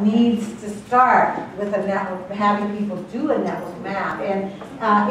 needs to start with a network, having people do a network map. And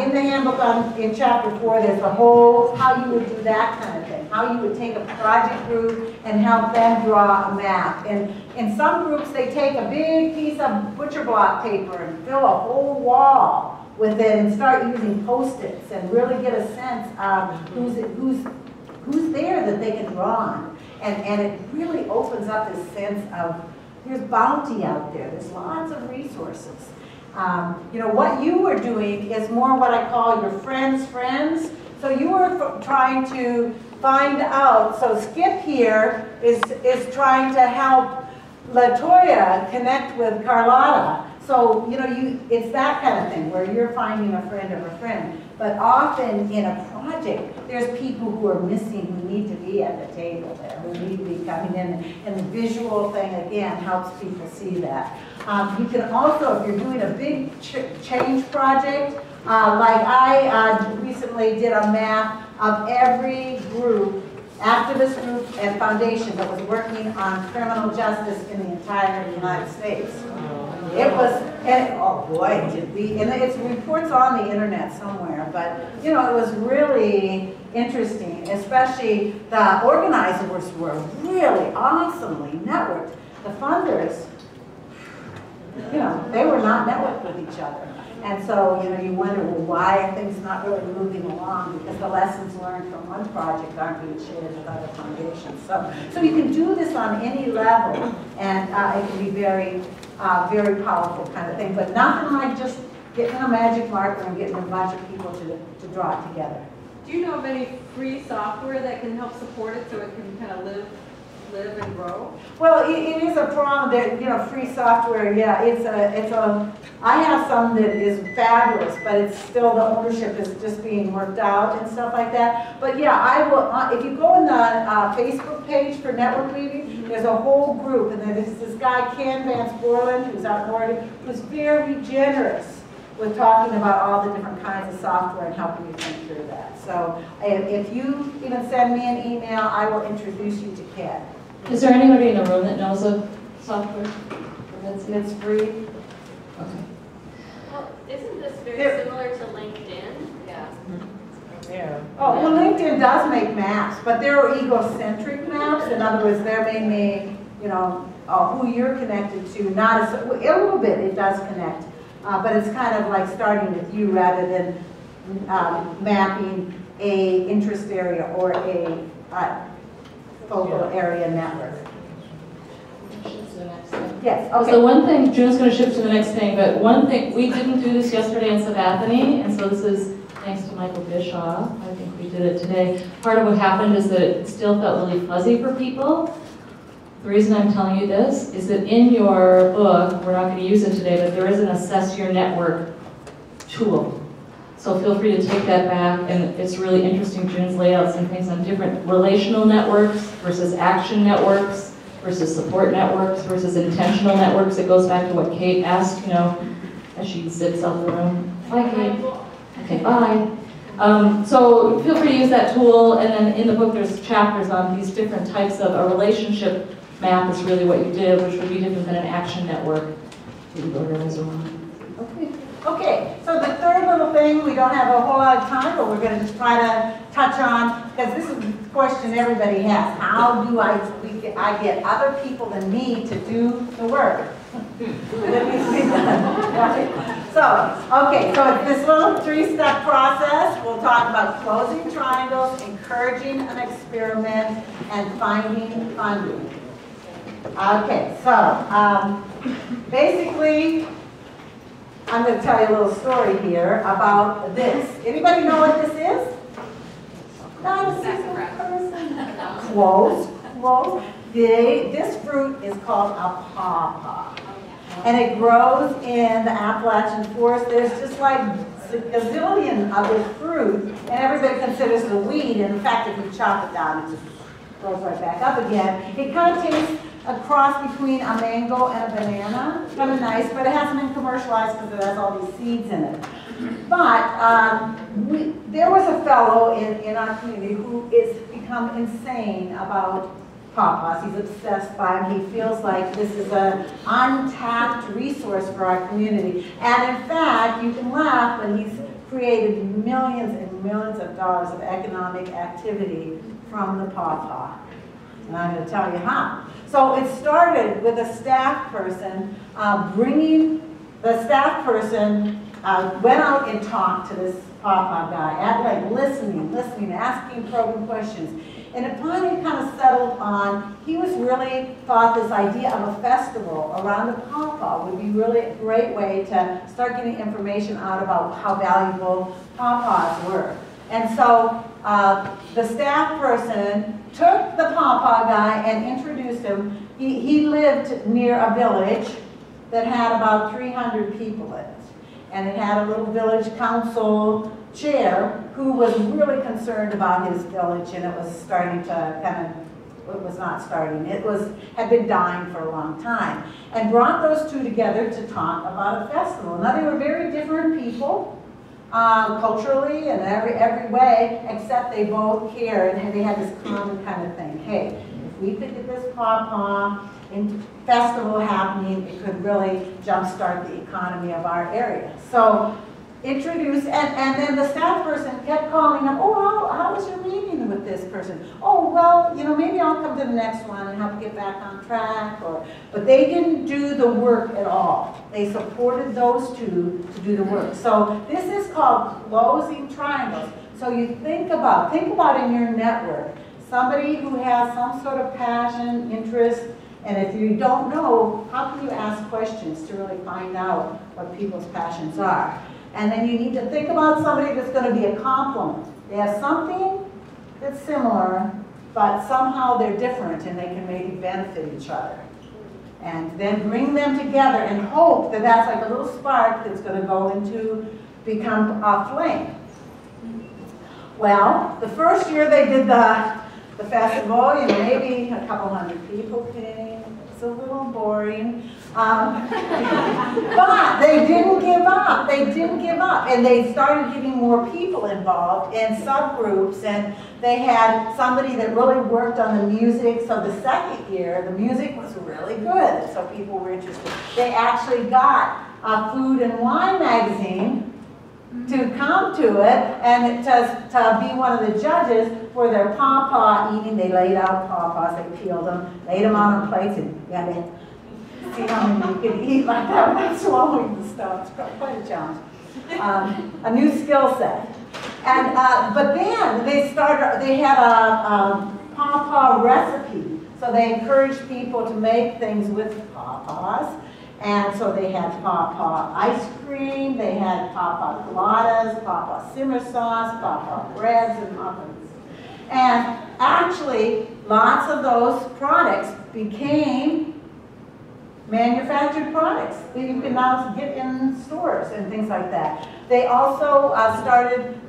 in the handbook in chapter 4, there's the whole, how you would do that kind of thing, how you would take a project group and help them draw a map. And in some groups, they take a big piece of butcher block paper and fill a whole wall with it and start using Post-its and really get a sense of who's there that they can draw on. And it really opens up this sense of there's bounty out there. There's lots of resources. You know, what you were doing is more what I call your friends' friends. So you were trying to find out. So Skip here is trying to help LaToya connect with Carlotta. So, you know, it's that kind of thing where you're finding a friend of a friend. But often in a project, there's people who are missing who need to be at the table there, who need to be coming in. And the visual thing, again, helps people see that. You can also, if you're doing a big change project, like I recently did a map of every group, activist group and foundation that was working on criminal justice in the entire United States. It was, and oh boy, did we, and it's reports on the internet somewhere, but you know, it was really interesting, especially the organizers were really awesomely networked. The funders, you know, they were not networked with each other. And so, you know, you wonder, well, why are things not really moving along? Because the lessons learned from one project aren't being shared with other foundations. So you can do this on any level, and it can be very, very powerful kind of thing. But nothing like just getting a magic marker and getting a bunch of people to draw it together. Do you know of any free software that can help support it so it can kind of live and grow? Well, it is a problem that, you know, free software, yeah, I have some that is fabulous, but it's still, the ownership is just being worked out and stuff like that. But yeah, I will, if you go on the Facebook page for Network Weaving, there's a whole group, and there's this guy, Ken Vance Borland, who's out in Oregon, who's very generous with talking about all the different kinds of software and helping you think through that. So if you even send me an email, I will introduce you to Ken. Is there anybody in the room that knows of software? It's free. Okay. Well, isn't this very similar to LinkedIn? Yeah. Yeah. Oh, well, LinkedIn does make maps, but they're egocentric maps. In other words, they're mainly, you know, who you're connected to. Not as, a little bit it does connect, but it's kind of like starting with you rather than mapping a interest area or a focal area network. Yes, okay. So one thing, June's going to shift to the next thing, but one thing, we didn't do this yesterday in Sabathani, and so this is thanks to Michael Bischoff. I think we did it today. Part of what happened is that it still felt really fuzzy for people. The reason I'm telling you this is that in your book, we're not going to use it today, but there is an Assess Your Network tool. So feel free to take that back, and it's really interesting. June's laid out some things on different relational networks versus action networks versus support networks versus intentional networks. It goes back to what Kate asked, you know, as she zips out the room. Bye, Kate. Okay, bye. So feel free to use that tool, and then in the book there's chapters on these different types of, a relationship map is really what you did, which would be different than an action network. You can go to those around. Okay. Okay, so the third little thing, we don't have a whole lot of time, but we're going to try to touch on, because this is the question everybody has. How do I get other people than me to do the work? That needs to be done. Right? So, okay, so it's this little three-step process. We'll talk about closing triangles, encouraging an experiment, and finding funding. Okay, so basically, I'm going to tell you a little story here about this. Anybody know what this is? Not a single person. Close, close. This fruit is called a pawpaw. And it grows in the Appalachian forest. There's just like a gazillion of this fruit, and everybody considers it a weed. And in fact, if you chop it down, it just grows right back up again. It kind of tastes a cross between a mango and a banana. Kind of nice, but it hasn't been commercialized because it has all these seeds in it. But there was a fellow in our community who is become insane about pawpaws. He's obsessed by them. He feels like this is an untapped resource for our community. And in fact, you can laugh, but he's created millions and millions of dollars of economic activity from the pawpaw. And I'm going to tell you how. So it started with a staff person went out and talked to this pawpaw guy, listening, asking probing questions. And it finally kind of settled on, he was really thought this idea of a festival around the pawpaw would be really a great way to start getting information out about how valuable pawpaws were. And so the staff person took the pawpaw guy and introduced him. He lived near a village that had about 300 people in it. And it had a little village council chair who was really concerned about his village, and it was starting to had been dying for a long time, and brought those two together to talk about a festival. Now they were very different people, culturally and every way, except they both cared, and they had this common kind of thing. Hey, if we could get this pawpaw festival happening, it could really jumpstart the economy of our area. So introduce, and then the staff person kept calling up, oh, how was your meeting with this person? Oh, well, maybe I'll come to the next one and help get back on track. But they didn't do the work at all. They supported those two to do the work. So this is called closing triangles. So you think about in your network, somebody who has some sort of passion, interest, and if you don't know, how can you ask questions to really find out what people's passions are? And then you need to think about somebody that's going to be a complement. They have something that's similar, but somehow they're different and they can maybe benefit each other. And then bring them together and hope that that's like a little spark that's going to go into become a flame. Well, the first year they did the festival, maybe a couple hundred people came. It's a little boring. But they didn't give up. And they started getting more people involved in subgroups, and they had somebody that really worked on the music. So the second year, the music was really good, so people were interested. They actually got a food and wine magazine to come to it and to be one of the judges for their pawpaw eating. They laid out pawpaws, they peeled them, laid them on plates, and you had to see how many you could eat like that without swallowing the stuff. It's quite a challenge. A new skill set. And but then they had a pawpaw recipe. So they encouraged people to make things with pawpaws. And so they had pawpaw ice cream, they had pawpaw coladas, pawpaw simmer sauce, pawpaw breads and muffins. And actually, lots of those products became manufactured products that you can now get in stores and things like that. They also started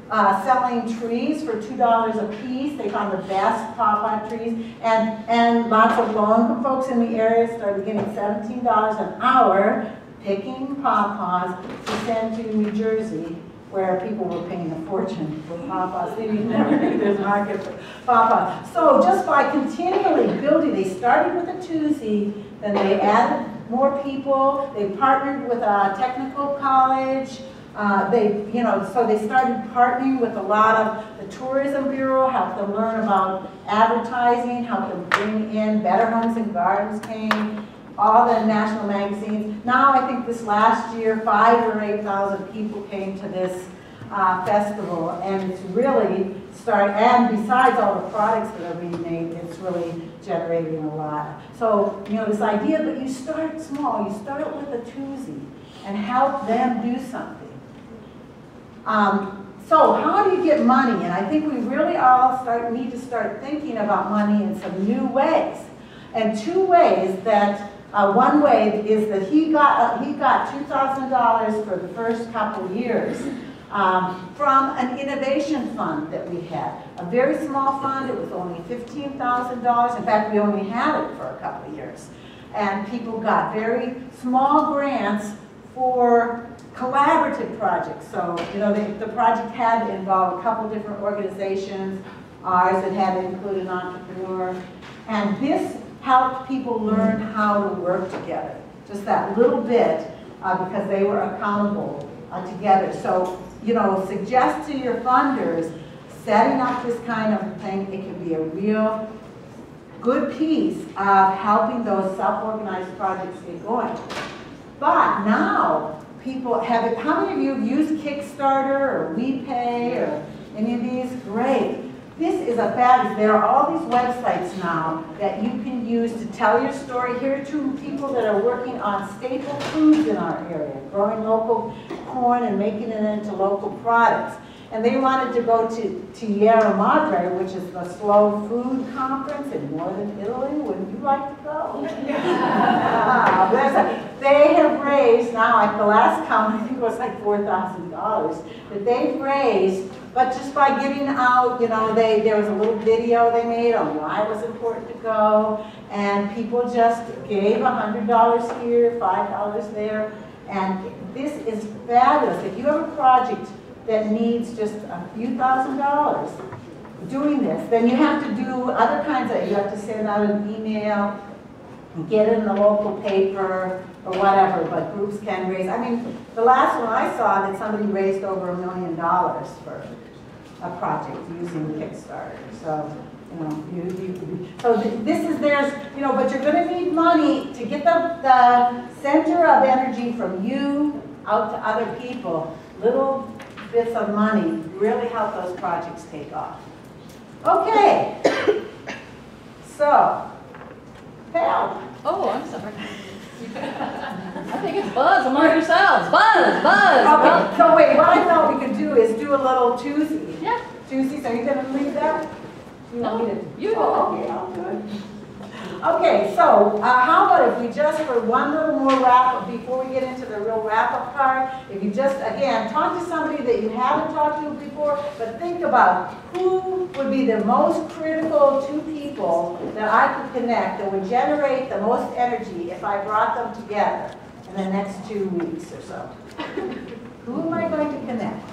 selling trees for $2 a piece. They found the best pawpaw trees, and lots of low-income folks in the area started getting $17 an hour picking pawpaws to send to New Jersey, where people were paying a fortune for pawpaws. They never knew there's a market for pawpaws. So just by continually building, they started with a twosie, then they added more people. They partnered with a technical college. So they started partnering with a lot of the Tourism Bureau, helped them learn about advertising, helped them bring in Better Homes and Gardens came, all the national magazines. Now I think this last year, 5,000 or 8,000 people came to this festival, and it's really started, and besides all the products that are being made, it's really generating a lot. So, this idea that you start small, you start with a twosie and help them do something. So how do you get money? And I think we really all need to start thinking about money in some new ways. And two ways that, one way is that he got $2,000 for the first couple of years from an innovation fund that we had. A very small fund, it was only $15,000. In fact, we only had it for a couple of years. And people got very small grants for collaborative projects. So, the project had to involve a couple different organizations. Ours, it had to include an entrepreneur. And this helped people learn how to work together, just that little bit, because they were accountable together. So, you know, suggest to your funders, setting up this kind of thing, it can be a real good piece of helping those self-organized projects get going. But now, people have, how many of you have used Kickstarter or WePay or any of these? Great. This is a fabulous, there are all these websites now that you can use to tell your story. Here are two people that are working on staple foods in our area, growing local corn and making it into local products. And they wanted to go to Tierra Madre, which is the slow food conference in northern Italy. Wouldn't you like to go? They have raised, now at the last count, I think it was like $4,000 that they've raised, but just by getting out, you know, there was a little video they made on why it was important to go, and people just gave $100 here, $5 there, and this is fabulous. If you have a project that needs just a few $1,000s doing this, then you have to do other kinds of, you have to send out an email, get it in the local paper, or whatever, but groups can raise. I mean, the last one I saw that somebody raised over $1 million for a project using Kickstarter. So, you know, so this is theirs, you know, but you're going to need money to get the center of energy from you out to other people. Little bits of money really help those projects take off. Okay, so, Pal. Oh, I'm sorry. I think it's buzz among yourselves. Buzz, buzz. Okay, so wait, what I thought we could do is do a little choosy. Yeah. Choosy, so you're going to leave that? You want me to? You do okay, I'll do it. Okay, so how about if we just, for one little more wrap-up, before we get into the real wrap-up part, if you just, again, talk to somebody that you haven't talked to before, but think about who would be the most critical two people that I could connect that would generate the most energy if I brought them together in the next 2 weeks or so. Who am I going to connect?